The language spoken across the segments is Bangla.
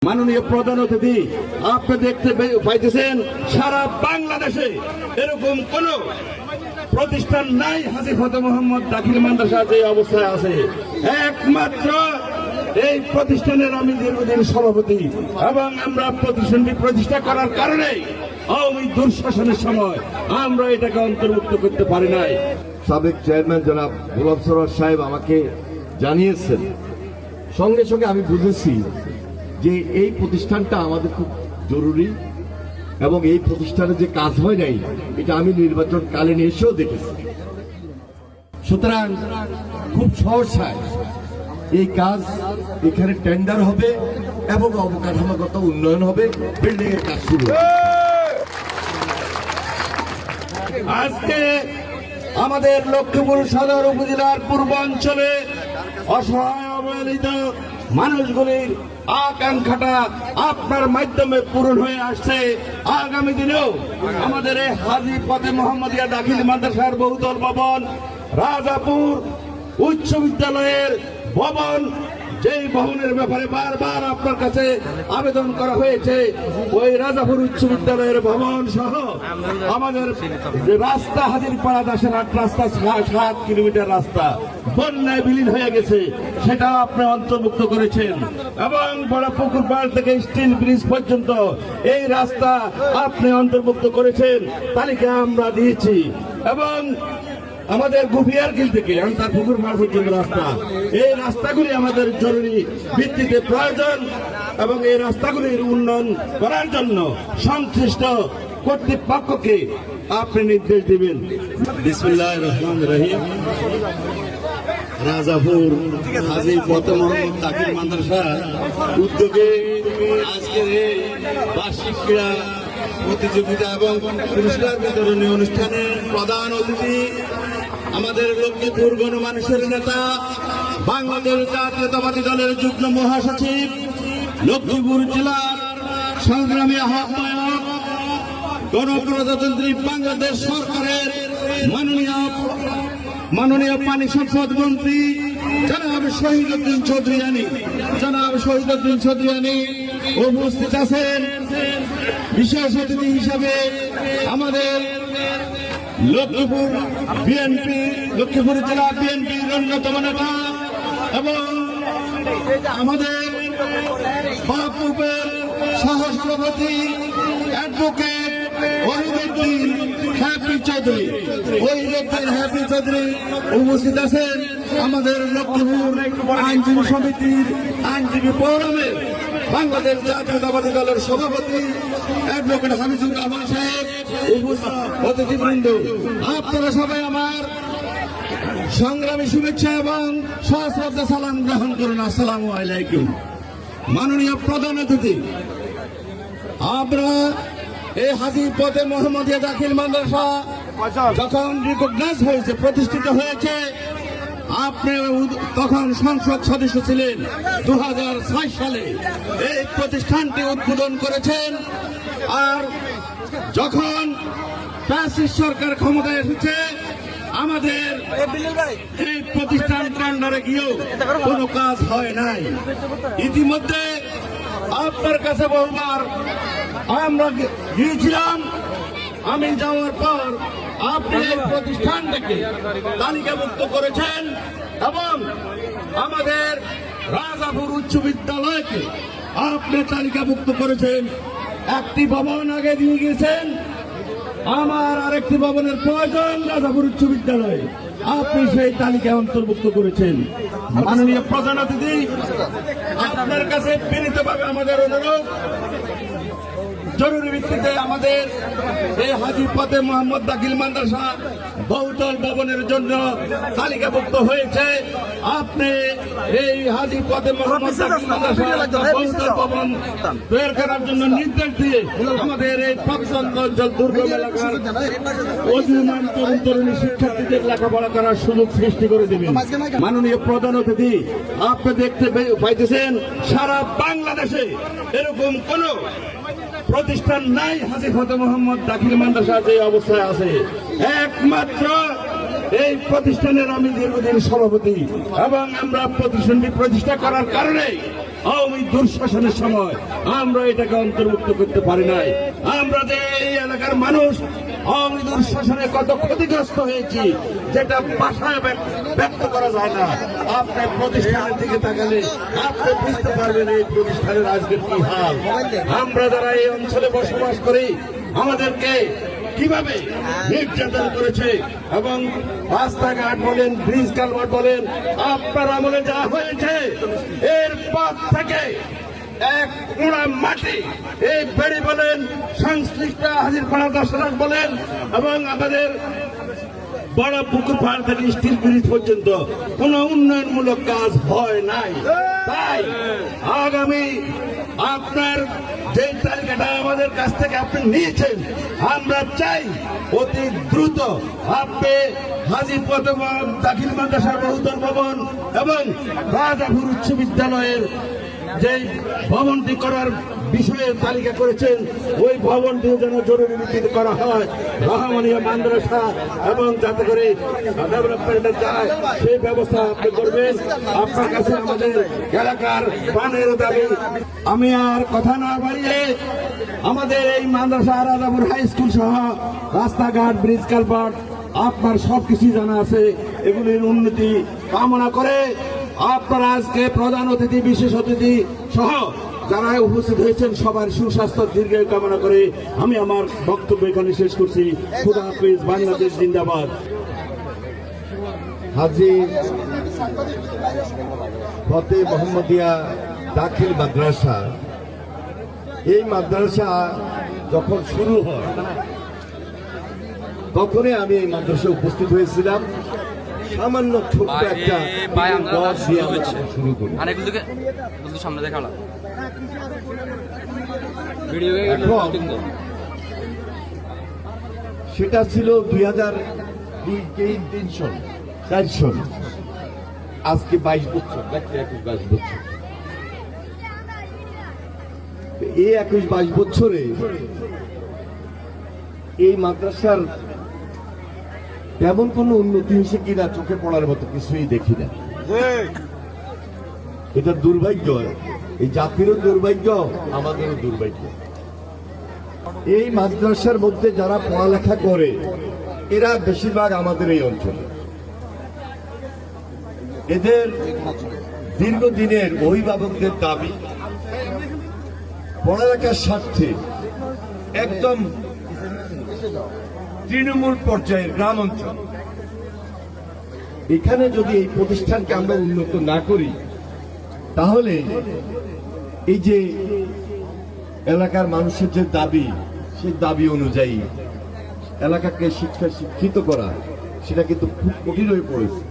মাননীয় প্রধান অতিথি, আপনি দেখতে পাইতেছেন সারা বাংলাদেশে এরকম কোন প্রতিষ্ঠান নাই হাজী ফতে মোহাম্মদ দাখিল মাদ্রাসা যে অবস্থায় আছে। একমাত্র এই প্রতিষ্ঠানের আমি দীর্ঘদিন সভাপতি এবং আমরা প্রতিষ্ঠানটি প্রতিষ্ঠা করার কারণে আওয়ামী দুঃশাসনের সময় আমরা এটাকে অন্তর্ভুক্ত করতে পারি নাই। সাবেক চেয়ারম্যান জনাব গোলাম সরোয়ার সাহেব আমাকে জানিয়েছেন, সঙ্গে সঙ্গে আমি বুঝেছি যে এই প্রতিষ্ঠানটা আমাদের খুব জরুরি এবং এই প্রতিষ্ঠানে যে কাজ হয় নাই এটা আমি নির্বাচন কালীন এসেও দেখেছি। সুতরাং খুব সহসায় এই কাজ এখানে টেন্ডার হবে এবং অবকাঠামোগত উন্নয়ন হবে, বিল্ডিং এর কাজ শুরু হবে। আজকে আমাদের লক্ষ্মীপুর সদর উপজেলার পূর্বাঞ্চলে অসহায় অবহেলিত মানুষগুলির আকাঙ্ক্ষাটা আপনার মাধ্যমে পূরণ হয়ে আসছে। আগামী দিনেও আমাদের এই হাজী ফতে মোহাম্মদিয়া দাখিল মাদ্রাসার বহুতল ভবন, রাজাপুর উচ্চ বিদ্যালয়ের ভবন, যেই ভবনের ব্যাপারে বারবার আপনার কাছে আবেদন করা হয়েছে, ওই রাজাপুর উচ্চ বিদ্যালয়ের ভবন সহ আমাদের যে রাস্তা হাজিরপাড়া দাসেরহাট রাস্তা 7 কিলোমিটার রাস্তা বন্যায় বিলীন হয়ে গেছে, সেটা আপনি অন্তর্ভুক্ত করেছেন। এবং বড় পুকুর পাড় থেকে স্টিল ব্রিজ পর্যন্ত এই রাস্তা আপনি অন্তর্ভুক্ত করেছেন, তালিকা আমরা দিয়েছি। এবং আমাদের গুফিয়ারকিল থেকে তার পুকুর পাড় পর্যন্ত রাস্তা, এই রাস্তাগুলি আমাদের জরুরি ভিত্তিতে প্রয়োজন এবং এই রাস্তাগুলির উন্নয়ন করার জন্য সংশ্লিষ্ট কর্তৃপক্ষকে আপনি নির্দেশ দিবেন। বিসমিল্লাহির রহমানির রহিম। রাজাপুর হাজী ফতে মোহাম্মদ দাখিল মাদ্রাসা উদ্যোগে আজকের এই বার্ষিক ক্রীড়া প্রতিযোগিতা এবং পুরস্কার বিতরণী অনুষ্ঠানের প্রধান অতিথি আমাদের লক্ষ্মীপুর গণমানুষের নেতা, বাংলাদেশ জাতীয়তাবাদী দলের যুগ্ম মহাসচিব, লক্ষ্মীপুর জেলার সংগ্রামী আহ্বায়ক, গণপ্রজাতন্ত্রী বাংলাদেশ সরকারের মাননীয় পানি সম্পদ মন্ত্রী জনাব শহীদুদ্দিন চৌধুরানী উপস্থিত আছেন। বিশেষ অতিথি হিসাবে আমাদের লক্ষ্মীপুর জেলা বিএনপির অন্যতম নেতা এবং আমাদের বাপুপের সহসভাপতি অ্যাডভোকেট ওহিদুদ্দিন হ্যাপি চৌধুরী উপস্থিত আছেন। আমাদের লক্ষ্মীপুর আইনজীবী সমিতির আইনজীবী ফোরামের বাংলাদেশ জাতীয়তাবাদী দলের সভাপতি অ্যাডভোকেট হামিদুর রহমান সাহেব, অতিথিবৃন্দ, আপনারা সবাই আমার সংগ্রামী শুভেচ্ছা এবং সশ্রদ্ধা সালাম গ্রহণ করুন। আসসালামু আলাইকুম। মাননীয় প্রধান অতিথি, আমরা এই হাজী ফতে মোহাম্মদিয়া দাখিল মাদ্রাসা যখন রিকগনাইজ হয়েছে, প্রতিষ্ঠিত হয়েছে, আপনি তখন সংসদ সদস্য ছিলেন। 2006 সালে এই প্রতিষ্ঠানটি উদ্বোধন করেছেন। আর যখন ফ্যাসিস্ট সরকার ক্ষমতায় এসেছে, আমাদের এই প্রতিষ্ঠান টেন্ডারে গিয়েও কোনো কাজ হয় নাই। ইতিমধ্যে আপনার কাছে বহুবার আমরা গিয়েছিলাম। আমি যাওয়ার পর আপনি এই প্রতিষ্ঠানটাকে তালিকাভুক্ত করেছেন এবং আমাদের রাজাপুর উচ্চ বিদ্যালয়কে আপনি তালিকাভুক্ত করেছেন। একটি ভবন আগে দিয়ে গিয়েছেন, আমার আরেকটি ভবনের প্রয়োজন রাজাপুর উচ্চ বিদ্যালয়ে, আপনি সেই তালিকায় অন্তর্ভুক্ত করেছেন। মাননীয় প্রধান অতিথি, আপনার কাছে বিনীতভাবে আমাদের অনুরোধ, জরুরি ভিত্তিতে আমাদের এই হাজী ফতে মোহাম্মদ দাখিল মাদ্রাসা বহুতল ভবনের জন্য তালিকাভুক্ত হয়েছে। আপনি এই হাজী ফতে মোহাম্মদ দাখিল মাদ্রাসা বহুতল ভবন তৈরি করার জন্য নির্দেশ দিয়ে আমাদের এই প্রত্যন্ত অঞ্চল দুর্গম এলাকার অধিমান তরুণ তরুণী শিক্ষার্থীদের লেখাপড়া করার সুযোগ সৃষ্টি করে দেবেন। মাননীয় প্রধান অতিথি, আপনি দেখতে পাইতেছেন সারা বাংলাদেশে এরকম কোন প্রতিষ্ঠান নাই হাজী ফতে মোহাম্মদ দাখিল মাদ্রাসা যে অবস্থায় আছে। একমাত্র এই প্রতিষ্ঠানের আমি দীর্ঘদিন সভাপতি এবং আমরা প্রতিষ্ঠানটি প্রতিষ্ঠা করার কারণে আওয়ামী দুঃশাসনের সময় আমরা এটাকে অন্তর্ভুক্ত করতে পারি নাই। আমরা যে এই এলাকার মানুষ আওয়ামী দুঃশাসনে কত ক্ষতিগ্রস্ত হয়েছি যেটা ভাষায় ব্যক্ত করা যায় না। আপনি প্রতিষ্ঠানের দিকে তাকালে আপনি বুঝতে পারবেন এই প্রতিষ্ঠানের আজকের কি হাল। আমরা যারা এই অঞ্চলে বসবাস করি আমাদেরকে কিভাবে নির্যাতন করেছে এবং রাস্তাঘাট বলেন, ব্রিজ কালভার্ট বলেন, আপনার আমলে যা হয়েছে এর পর থেকে এক কোড়া মাটি এই বেড়ি বলেন, সংশ্লিষ্ট হাজিরপাড়া দশরাক বলেন এবং আমাদের বড় পুকুর পাড় থেকে স্টিল ব্রিজ পর্যন্ত কোন উন্নয়নমূলক কাজ হয় নাই। তাই আগামী আপনার যে তালিকাটা আমাদের কাছ থেকে আপনি নিয়েছেন, আমরা চাই অতি দ্রুত আপনি হাজিরপুর দাখিল মাদ্রাসার বহুতল ভবন এবং রাজাপুর উচ্চ বিদ্যালয়ের যে ভবনটি করার বিষয়ে তালিকা করেছেন ওই ভবনটিও যেন জরুরি ভিত্তিতে করা হয়, রহমানিয়া মাদ্রাসা, এবং যাতে করে ডেভেলপমেন্টে যায় সেই ব্যবস্থা আপনি করবেন। আপনার কাছে আমাদের এলাকার প্রাণের দাবি। আমি আর কথা না বাড়িয়ে আমাদের এই মাদ্রাসা রাজাপুর হাই স্কুল সহ রাস্তাঘাট, ব্রিজ কালভার্ট আপনার সবকিছু জানা আছে, এগুলির উন্নতি কামনা করে আপনারা আজকে প্রধান অতিথি, বিশেষ অতিথি সহ যারা উপস্থিত হয়েছেন সবার সুস্বাস্থ্য দীর্ঘায়ু কামনা করে আমি আমার বক্তব্য এখানে শেষ করছি। খুদা হাফেজ, বাংলাদেশ জিন্দাবাদ। হাজী ফতে মোহাম্মদিয়া দাখিল মাদ্রাসা, এই মাদ্রাসা যখন শুরু হয় তখনই আমি এই মাদ্রাসায় উপস্থিত হয়েছিলাম। সামান্য ছোট্ট একটা দশ দিয়ে আমরা শুরু করি। সামনে দেখা সেটা ছিল 2003 সাল। আজকে 22 বছর, 22 বছর। এই 21-22 বছরে এই মাদ্রাসার তেমন কোনো উন্নতি হয়েছে কিনা চোখে পড়ার মতো কিছুই দেখি না। এটা দুর্ভাগ্য, এই জাতিরও দুর্ভাগ্য, আমাদেরও দুর্ভাগ্য। এই মাদ্রাসার মধ্যে যারা পড়ালেখা করে এরা বেশিরভাগ আমাদের এই অঞ্চলে। এদের দীর্ঘদিনের অভিভাবকদের দাবি পড়ালেখার স্বার্থে একদম তৃণমূল পর্যায়ের গ্রাম অঞ্চল, এখানে যদি এই প্রতিষ্ঠানকে আমরা উন্নত না করি তাহলে এই যে এলাকার মানুষের যে দাবি, সেই দাবি অনুযায়ী এলাকাকে শিক্ষিত করা সেটা কিন্তু খুব কঠিন হয়ে পড়েছে।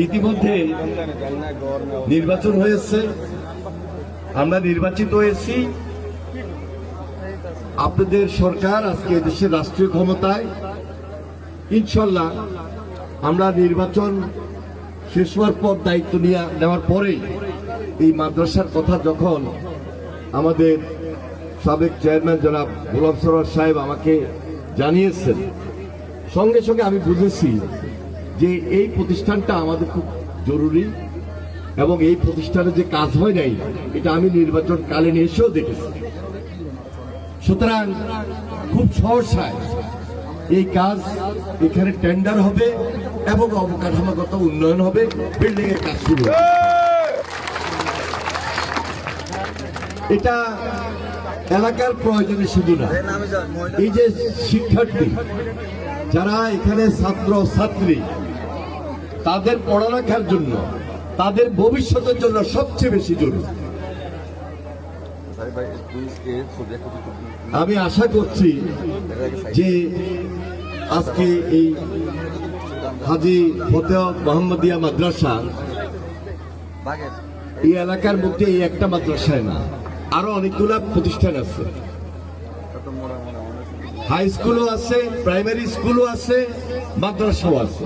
ইতিমধ্যে নির্বাচন হয়েছে, আমরা নির্বাচিত হয়েছি। আপনাদের সরকার আজকে দেশের রাষ্ট্রীয় ক্ষমতায়। ইনশাল্লাহ আমরা নির্বাচন শেষ হওয়ার পর দায়িত্ব নেওয়ার পরেই এই মাদ্রাসার কথা যখন আমাদের সাবেক চেয়ারম্যান জনাব গোলাম সরোয়ার সাহেব আমাকে জানিয়েছেন, সঙ্গে সঙ্গে আমি বুঝেছি যে এই প্রতিষ্ঠানটা আমাদের খুব জরুরি এবং এই প্রতিষ্ঠানে যে কাজ হয় নাই এটা আমি নির্বাচনকালীন এসেও দেখেছি। সুতরাং খুব সহসায় এই কাজ এখানে টেন্ডার হবে এবং অবকাঠামোগত উন্নয়ন হবে, বিল্ডিং এর কাজ শুরু হবে। এটা এলাকার প্রয়োজনে শুধু না, এই যে শিক্ষার্থী যারা এখানে ছাত্র ছাত্রী তাদের পড়ালেখার জন্য, তাদের ভবিষ্যতের জন্য সবচেয়ে বেশি জরুরি। আমি আশা করছি যে আজকে এই হাজী ফতে মোহাম্মদিয়া মাদ্রাসা এই এলাকার মধ্যে এই একটা মাদ্রাসায় না, আরো অনেকগুলো প্রতিষ্ঠান আছে। হাই স্কুলও আছে, প্রাইমারি স্কুলও আছে, মাদ্রাসাও আছে।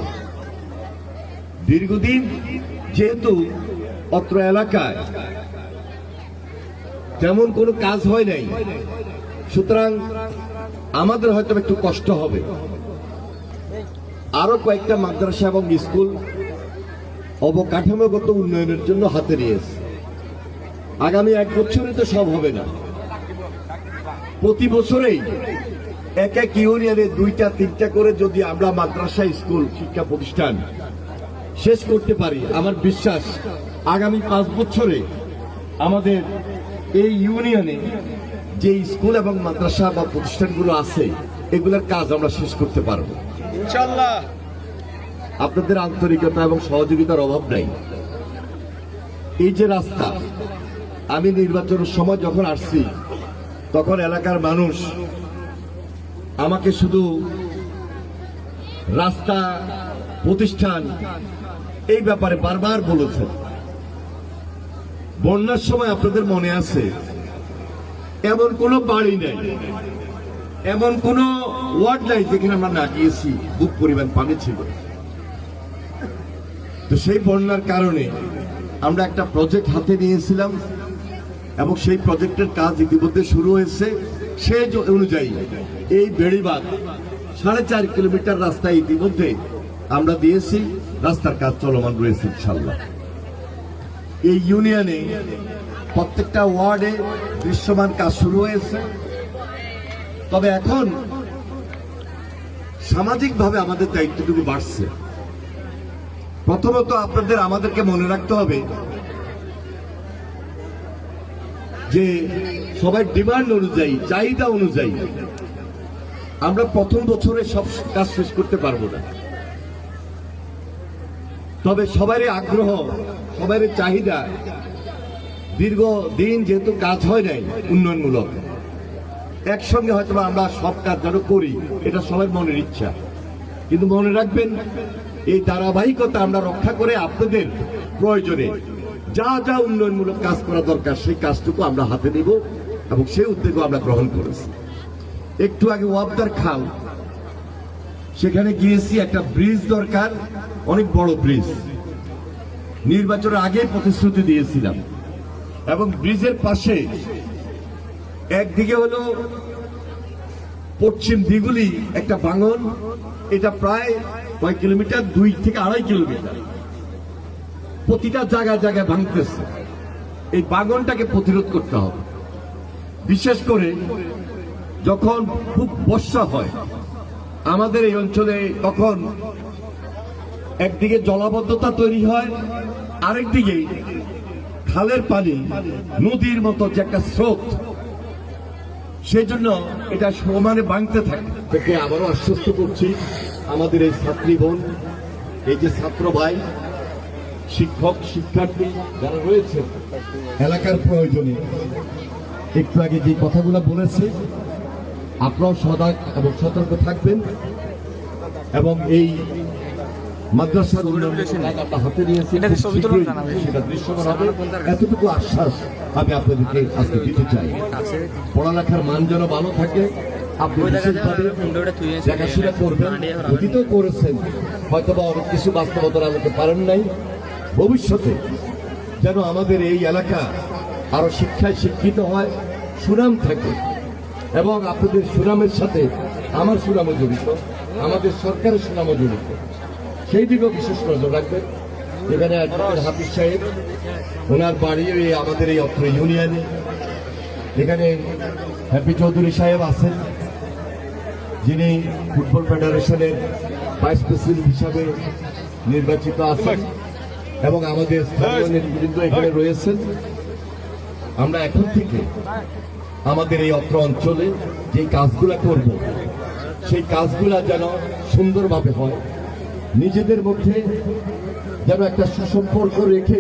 দীর্ঘদিন যেহেতু অত্র এলাকায় তেমন কোনো কাজ হয় নাই, সুতরাং আমাদের হয়তো একটু কষ্ট হবে। আরো কয়েকটা মাদ্রাসা এবং স্কুল অবকাঠামোগত উন্নয়নের জন্য হাতে নিয়েছে। আগামী 1 বছরে তো সব হবে না, প্রতি বছরেই এক এক ইউনিয়নে 2টা 3টা করে যদি আমরা মাদ্রাসা স্কুল শিক্ষা প্রতিষ্ঠান শেষ করতে পারি, আমার বিশ্বাস আগামী 5 বছরে আমাদের এই ইউনিয়নে যে স্কুল এবং মাদ্রাসা বা প্রতিষ্ঠানগুলো আছে এগুলোর কাজ আমরা শেষ করতে পারবো ইনশাআল্লাহ। আপনাদের আন্তরিকতা এবং সহযোগিতার অভাব নাই। এই যে রাস্তা, আমি নির্বাচনের সময় যখন আসছি তখন এলাকার মানুষ আমাকে শুধু রাস্তা প্রতিষ্ঠান এই ব্যাপারে বারবার বলেছেন। বন্যার সময় আপনাদের মনে আছে এমন কোনো বাড়ি নাই, এমন কোন ওয়ার্ড নাই যেখানে আমরা না গিয়েছি, বুক পরিমাণ পানি ছিল। তো সেই বন্যার কারণে আমরা একটা প্রজেক্ট হাতে নিয়েছিলাম এবং সেই প্রজেক্টের কাজ ইতিমধ্যে শুরু হয়েছে। সেই অনুযায়ী এই বেড়িবাঁধ 4.5 কিলোমিটার রাস্তা ইতিমধ্যে আমরা দিয়েছি, রাস্তার কাজ চলমান রয়েছে ইনশাআল্লাহ। এই ইউনিয়নে প্রত্যেকটা ওয়ার্ডে দৃশ্যমান কাজ শুরু হয়েছে। তবে এখন সামাজিকভাবে আমাদের দায়িত্বটুকু বাড়ছে। প্রথমত আপনাদের আমাদেরকে মনে রাখতে হবে যে সবাই ডিমান্ড অনুযায়ী, চাহিদা অনুযায়ী আমরা প্রথম বছরে সব কাজ শেষ করতে পারবো না। তবে সবারই আগ্রহ, সবারই চাহিদা, দীর্ঘদিন যেহেতু কাজ হয় নাই উন্নয়নমূলক, একসঙ্গে হয়তো আমরা সব কাজ যেন করি, এটা সবার মনের ইচ্ছা। কিন্তু মনে রাখবেন এই ধারাবাহিকতা আমরা রক্ষা করে আপনাদের প্রয়োজনে যা যা উন্নয়নমূলক কাজ করা দরকার সেই কাজটুকু আমরা হাতে নিব এবং সেই উদ্যোগও আমরা গ্রহণ করেছি। একটু আগে ওয়াবদার খাল, সেখানে গিয়েছি, একটা ব্রিজ দরকার, অনেক বড় ব্রিজ। নির্বাচনের আগে প্রতিশ্রুতি দিয়েছিলাম এবং ব্রিজের পাশে একদিকে হলো পশ্চিম দিগুলি একটা ভাঙন, এটা প্রায় কয়েক কিলোমিটার, 2 থেকে 2.5 কিলোমিটার, প্রতিটা জায়গায় জায়গায় ভাঙতেছে। এই ভাঙনটাকে প্রতিরোধ করতে হবে। বিশেষ করে যখন খুব বর্ষা হয় আমাদের এই অঞ্চলে, তখন একদিকে জলাবদ্ধতা তৈরি হয়, আরেকদিকে খালের পানি নদীর মতো যে একটা স্রোত, সেই জন্য এটা সমানে ভাঙতে থাকে। থেকে আবারও আশ্বস্ত করছি আমাদের এই ছাত্রী বোন, এই যে ছাত্র ভাই, শিক্ষক শিক্ষার্থী যারা রয়েছে এলাকার প্রয়োজনে, একটু আগে যে কথাগুলো বলেছে আপনারাও সজাগ এবং সতর্ক থাকবেন এবং এই মাদ্রাসার উন্নয়নটা হাতে নিয়েছি, সেটা দৃশ্যমান হবে, এতটুকু আশ্বাস আমি আপনাদেরকে আজকে দিতে চাই। পড়ালেখার মান যেন ভালো থাকে, আপনি বিশেষভাবে দেখাশোনা করবেন। অতীতেও করেছেন, হয়তো বা অনেক কিছু বাস্তবতার আলোকে পারেন নাই। ভবিষ্যতে যেন আমাদের এই এলাকা আরো শিক্ষায় শিক্ষিত হয়, সুনাম থাকে এবং আপনাদের সুনামের সাথে আমার সুনামও জড়িত, আমাদের সরকারের সুনামও জড়িত, সেই দিকেও বিশেষ নজর রাখবেন। যেখানে অ্যাডভোকেট হাফিজ সাহেব, ওনার বাড়ি আমাদের এই অত্র ইউনিয়নে, এখানে হ্যাপি চৌধুরী সাহেব আছেন, যিনি ফুটবল ফেডারেশনের ভাইস প্রেসিডেন্ট হিসাবে নির্বাচিত আছেন এবং আমাদের স্থানীয় নেতৃবৃন্দ এখানে রয়েছেন। আমরা এখন থেকে আমাদের এই অত্র অঞ্চলে যে কাজগুলা করব, সেই কাজগুলা যেন সুন্দরভাবে হয়, নিজেদের মধ্যে যেন একটা সুসম্পর্ক রেখে